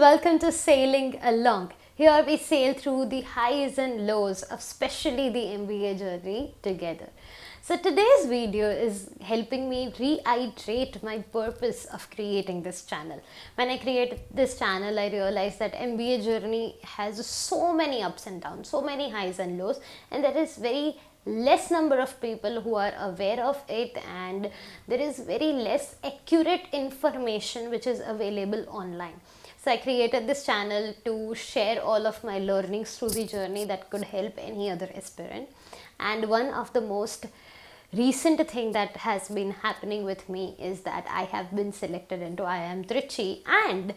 welcome to Sailing Along. Here we sail through the highs and lows of especially the MBA journey together. So today's video is helping me reiterate my purpose of creating this channel. When I created this channel, I realized that MBA journey has so many ups and downs, so many highs and lows, and there is very less number of people who are aware of it, and there is very less accurate information which is available online. So I created this channel to share all of my learnings through the journey that could help any other aspirant. And one of the most recent thing that has been happening with me is that I have been selected into IIM Trichy, and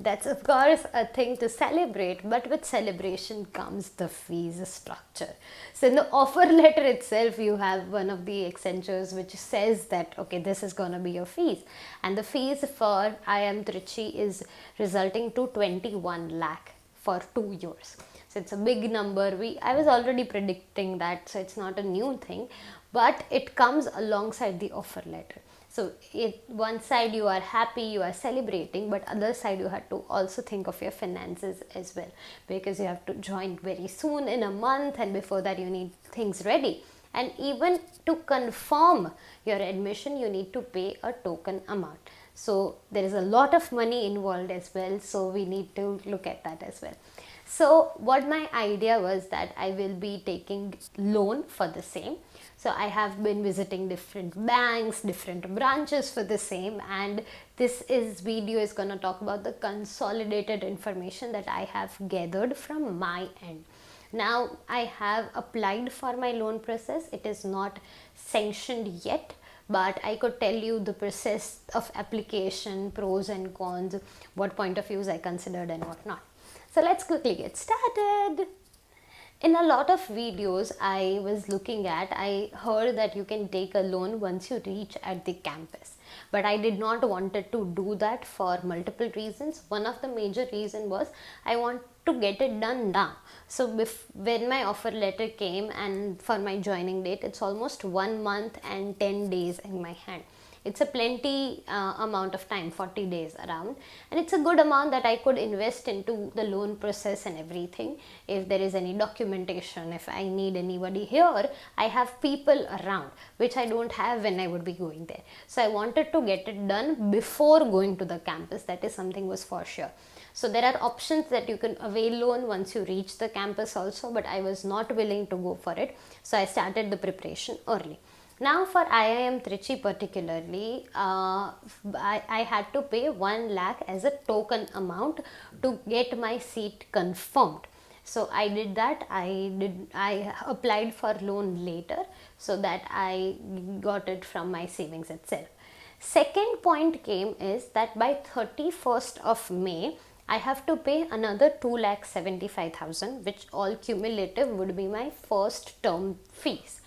that's of course a thing to celebrate, but with celebration comes the fees structure. So in the offer letter itself, you have one of the accentures which says that, okay, this is going to be your fees. And the fees for IIM Trichy is resulting to 21 lakh for 2 years. So it's a big number. I was already predicting that, so it's not a new thing, but it comes alongside the offer letter. So one side you are happy, you are celebrating, but other side you have to also think of your finances as well, because you have to join very soon in a month, and before that you need things ready. And even to confirm your admission, you need to pay a token amount. So there is a lot of money involved as well, so we need to look at that as well. So what my idea was that I will be taking loan for the same. So I have been visiting different banks, different branches for the same, and this video is going to talk about the consolidated information that I have gathered from my end. Now I have applied for my loan process. It is not sanctioned yet, but I could tell you the process of application, pros and cons, what point of views I considered and what not. So let's quickly get started. In a lot of videos I was looking at, I heard that you can take a loan once you reach at the campus. But I did not wanted to do that for multiple reasons. One of the major reason was I want to get it done now. So when my offer letter came and for my joining date, it's almost 1 month and 10 days in my hand. It's a plenty amount of time, 40 days around, and it's a good amount that I could invest into the loan process and everything. If there is any documentation, if I need anybody here, I have people around, which I don't have when I would be going there. So I wanted to get it done before going to the campus. That is something was for sure. So there are options that you can avail loan once you reach the campus also, but I was not willing to go for it. So I started the preparation early. Now for IIM Trichy particularly, I had to pay 1 lakh as a token amount to get my seat confirmed. So I did that. I applied for loan later so that I got it from my savings itself. Second point came is that by 31st of May, I have to pay another 2,75,000, which all cumulative would be my first term fees.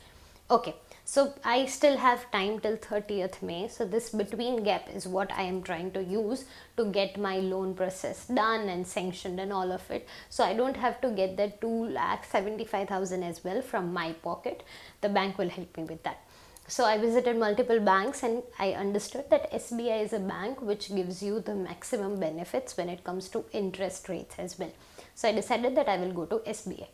Okay. So I still have time till 30th May. So this between gap is what I am trying to use to get my loan process done and sanctioned and all of it. So I don't have to get that 2,75,000 as well from my pocket. The bank will help me with that. So I visited multiple banks and I understood that SBI is a bank which gives you the maximum benefits when it comes to interest rates as well. So I decided that I will go to SBI.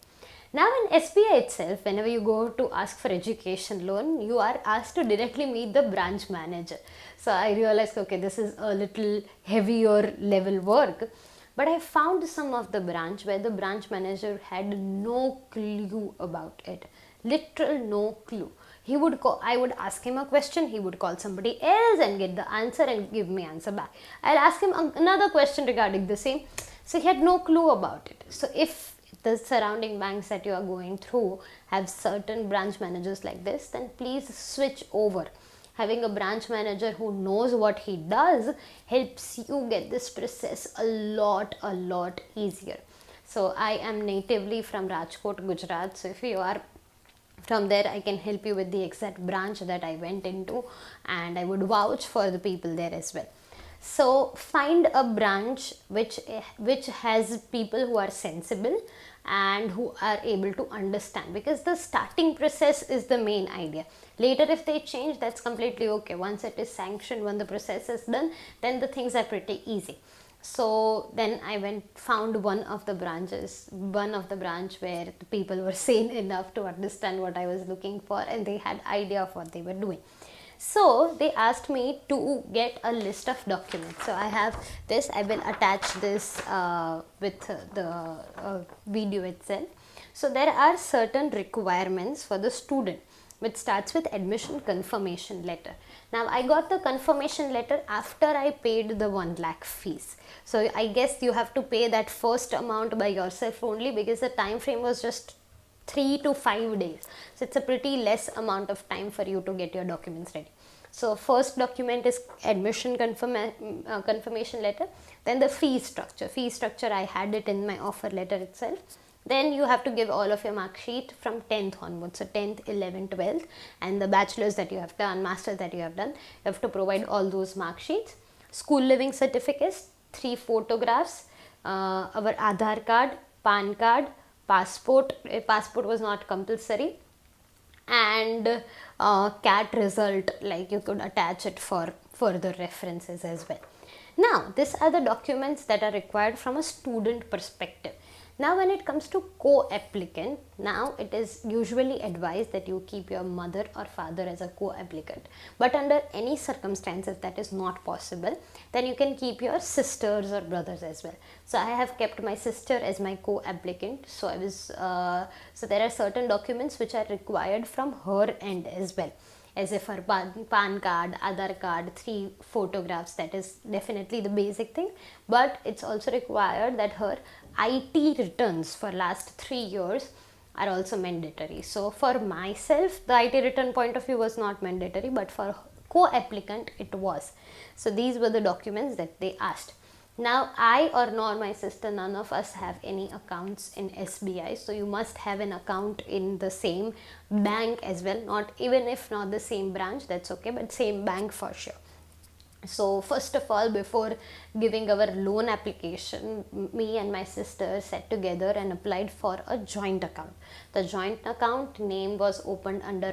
Now in SBI itself, whenever you go to ask for education loan, you are asked to directly meet the branch manager. So I realized, okay, this is a little heavier level work. But I found some of the branch where the branch manager had no clue about it. Literal no clue. I would ask him a question, he would call somebody else and get the answer and give me answer back. I'll ask him another question regarding the same. So he had no clue about it. So if the surrounding banks that you are going through have certain branch managers like this, then please switch over. Having a branch manager who knows what he does helps you get this process a lot easier. So I am natively from Rajkot, Gujarat. So if you are from there, I can help you with the exact branch that I went into, and I would vouch for the people there as well. So find a branch which has people who are sensible and who are able to understand, because the starting process is the main idea. Later if they change, that's completely okay. Once it is sanctioned, when the process is done, then the things are pretty easy. So then I found one of the branch where the people were sane enough to understand what I was looking for, and they had idea of what they were doing. So they asked me to get a list of documents. So I have this, I will attach this with the video itself. So there are certain requirements for the student, which starts with admission confirmation letter. Now I got the confirmation letter after I paid the 1 lakh fees. So I guess you have to pay that first amount by yourself only, because the time frame was just 3 to 5 days. So it's a pretty less amount of time for you to get your documents ready. So first document is admission confirmation letter. Then the fee structure. Fee structure, I had it in my offer letter itself. Then you have to give all of your mark sheet from 10th onwards, so 10th, 11th, 12th, and the bachelor's that you have done, master's that you have done, you have to provide all those mark sheets. School living certificates, 3 photographs, our Aadhaar card, PAN card, passport. Passport was not compulsory, and CAT result, like you could attach it for further references as well. Now these are the documents that are required from a student perspective. Now when it comes to co-applicant, now it is usually advised that you keep your mother or father as a co-applicant, but under any circumstances that is not possible, then you can keep your sisters or brothers as well. So I have kept my sister as my co-applicant. So so there are certain documents which are required from her end as well, as if her PAN card, Aadhaar card, 3 photographs. That is definitely the basic thing, but it's also required that her IT returns for last 3 years are also mandatory. So for myself, the IT return point of view was not mandatory, but for co-applicant it was. So these were the documents that they asked. Now I or nor my sister, none of us have any accounts in SBI, so you must have an account in the same bank as well, not even if not the same branch, that's okay, but same bank for sure. So first of all, before giving our loan application, me and my sister sat together and applied for a joint account. The joint account name was opened under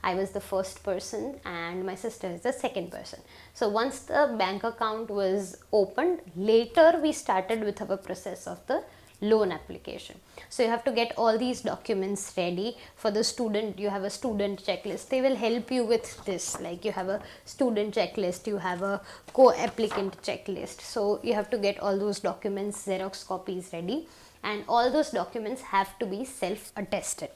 I was the first person and my sister is the second person. So once the bank account was opened, later we started with our process of the loan application. So you have to get all these documents ready. For the student, you have a student checklist. They will help you with this, like you have a student checklist, you have a co-applicant checklist. So you have to get all those documents, Xerox copies ready, and all those documents have to be self-attested.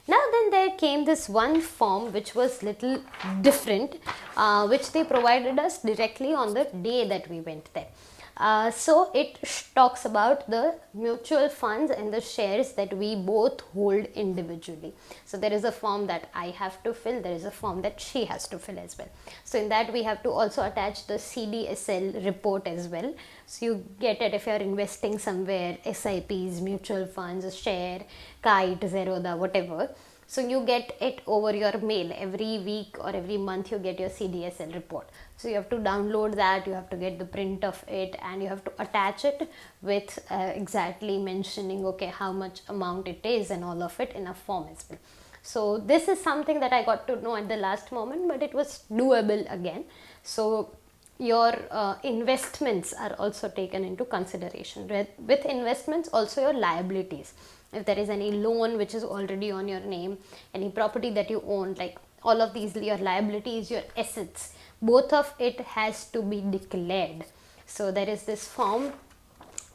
Now then there came this one form which was little different, which they provided us directly on the day that we went there. So it talks about the mutual funds and the shares that we both hold individually. So there is a form that I have to fill, there is a form that she has to fill as well. So in that we have to also attach the CDSL report as well. So you get it if you are investing somewhere, SIPs, mutual funds, share, kite, Zerodha, whatever. So you get it over your mail every week or every month. You get your CDSL report. So you have to download that, you have to get the print of it, and you have to attach it with exactly mentioning okay how much amount it is and all of it in a form as well. So this is something that I got to know at the last moment, but it was doable again. So your investments are also taken into consideration. With investments, also your liabilities. If there is any loan which is already on your name, any property that you own, like all of these, your liabilities, your assets, both of it has to be declared. So there is this form.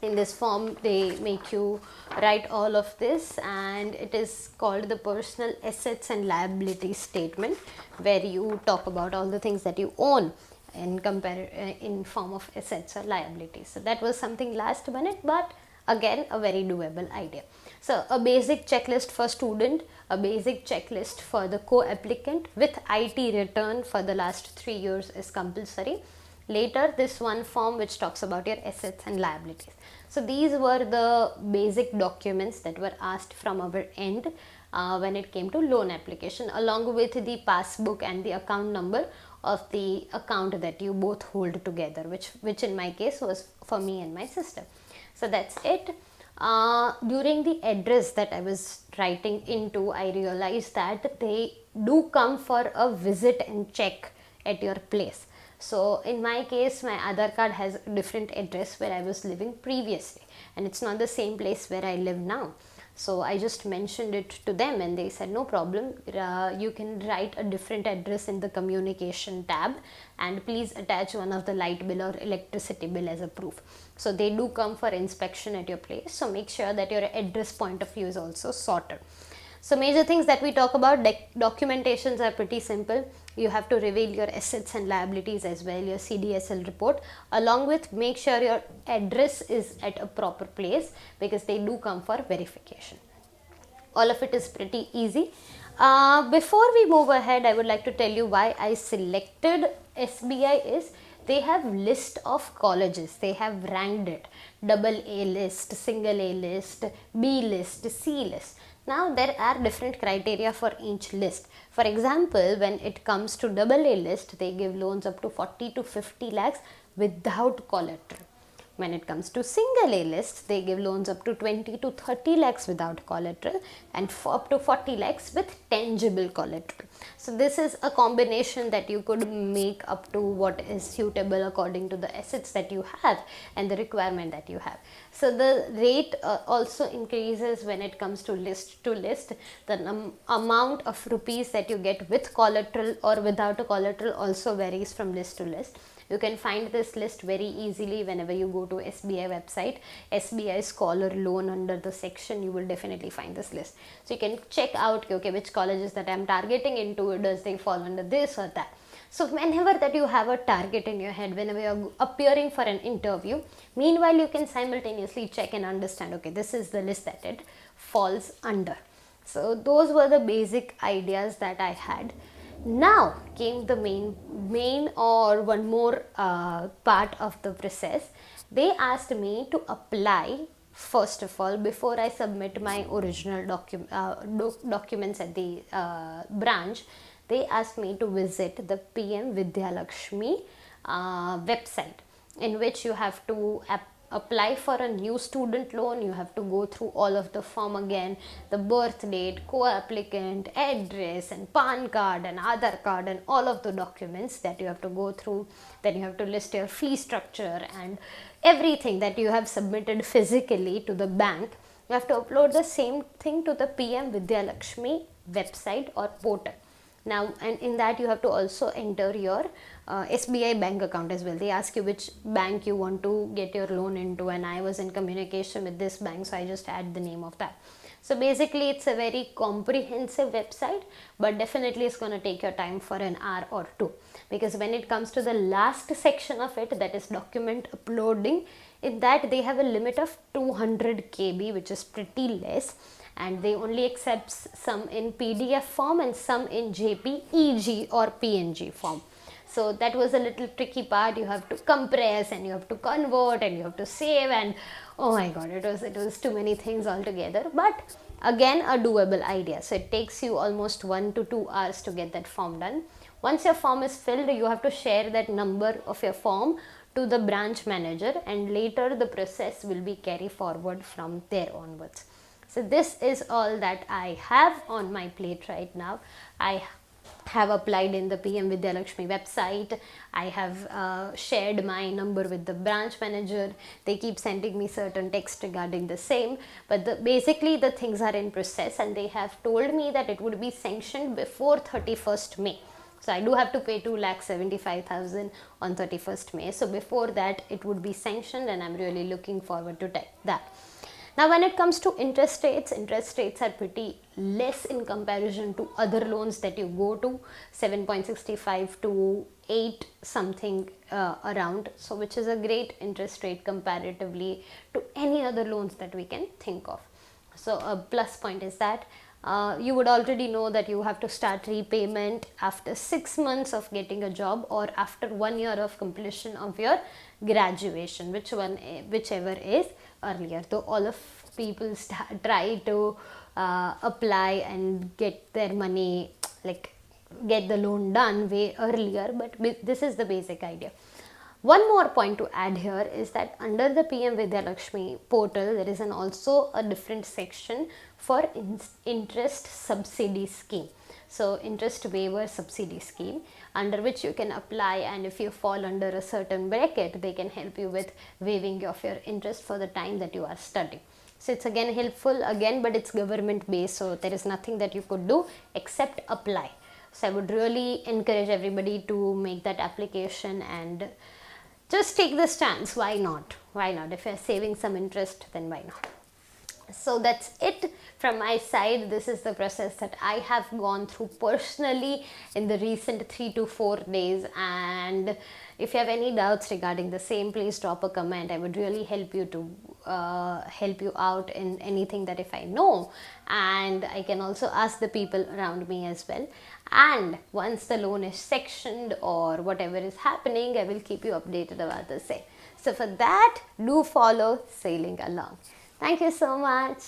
In this form they make you write all of this, and it is called the personal assets and liabilities statement, where you talk about all the things that you own and compare in form of assets or liabilities. So that was something last minute, but again a very doable idea. So a basic checklist for student, a basic checklist for the co-applicant with IT return for the last 3 years is compulsory. Later this one form which talks about your assets and liabilities. So these were the basic documents that were asked from our end when it came to loan application, along with the passbook and the account number of the account that you both hold together, which in my case was for me and my sister. So that's it. During the address that I was writing into, I realized that they do come for a visit and check at your place. So in my case, my Aadhaar card has a different address where I was living previously, and it's not the same place where I live now. So I just mentioned it to them and they said no problem, you can write a different address in the communication tab and please attach one of the light bill or electricity bill as a proof. So they do come for inspection at your place, so make sure that your address point of view is also sorted. So major things that we talk about, documentations are pretty simple. You have to reveal your assets and liabilities as well, your CDSL report, along with make sure your address is at a proper place because they do come for verification. All of it is pretty easy. Before we move ahead, I would like to tell you why I selected SBI is they have list of colleges, they have ranked it, double A list, single A list, B list, C list. Now there are different criteria for each list. For example, when it comes to double A list, they give loans up to 40 to 50 lakhs without collateral. When it comes to single A list, they give loans up to 20 to 30 lakhs without collateral and up to 40 lakhs with tangible collateral. So this is a combination that you could make up to what is suitable according to the assets that you have and the requirement that you have. So the rate also increases when it comes to list. The amount of rupees that you get with collateral or without a collateral also varies from list to list. You can find this list very easily whenever you go to SBI website, SBI Scholar Loan, under the section you will definitely find this list. So you can check out, okay, which colleges that I am targeting into, does they fall under this or that. So whenever that you have a target in your head, whenever you are appearing for an interview, meanwhile you can simultaneously check and understand, okay, this is the list that it falls under. So those were the basic ideas that I had. Now came the main or one more part of the process. They asked me to apply first of all before I submit my original documents at the branch. They asked me to visit the PM Vidya Lakshmi website, in which you have to apply for a new student loan. You have to go through all of the form again, the birth date, co-applicant, address and PAN card and Aadhaar card and all of the documents that you have to go through. Then you have to list your fee structure and everything that you have submitted physically to the bank. You have to upload the same thing to the PM Vidya Lakshmi website or portal. Now, and in that you have to also enter your SBI bank account as well. They ask you which bank you want to get your loan into, and I was in communication with this bank, so I just add the name of that. So basically it's a very comprehensive website, but definitely it's going to take your time for an hour or two, because when it comes to the last section of it, that is document uploading, in that they have a limit of 200 KB, which is pretty less, and they only accept some in PDF form and some in JPEG or PNG form. So that was a little tricky part. You have to compress and you have to convert and you have to save, and oh my god, it was too many things altogether, but again a doable idea. So it takes you almost 1 to 2 hours to get that form done. Once your form is filled, you have to share that number of your form to the branch manager, and later the process will be carried forward from there onwards. So this is all that I have on my plate right now. I have applied in the PM Vidya Lakshmi website. I have shared my number with the branch manager. They keep sending me certain text regarding the same, but basically the things are in process, and they have told me that it would be sanctioned before 31st May. So I do have to pay 2,75,000 on 31st May. So before that it would be sanctioned, and I'm really looking forward to that. Now when it comes to interest rates are pretty less in comparison to other loans that you go to, 7.65 to 8 something around, so which is a great interest rate comparatively to any other loans that we can think of. So a plus point is that you would already know that you have to start repayment after 6 months of getting a job or after 1 year of completion of your graduation, whichever is earlier. Though all of people try to apply and get their money, like get the loan done way earlier, but this is the basic idea. One more point to add here is that under the PM Vidya Lakshmi portal, there is also a different section for interest subsidy scheme. So interest waiver subsidy scheme, under which you can apply, and if you fall under a certain bracket, they can help you with waiving of your interest for the time that you are studying. So it's again helpful again, but it's government based, so there is nothing that you could do except apply. So I would really encourage everybody to make that application and just take the stance. Why not? Why not? If you're saving some interest, then why not? So that's it from my side. This is the process that I have gone through personally in the recent 3 to 4 days, and if you have any doubts regarding the same, please drop a comment. I would really help you to help you out in anything that if I know, and I can also ask the people around me as well. And once the loan is sectioned or whatever is happening, I will keep you updated about the same. So for that, do follow Sailing Along. Thank you so much.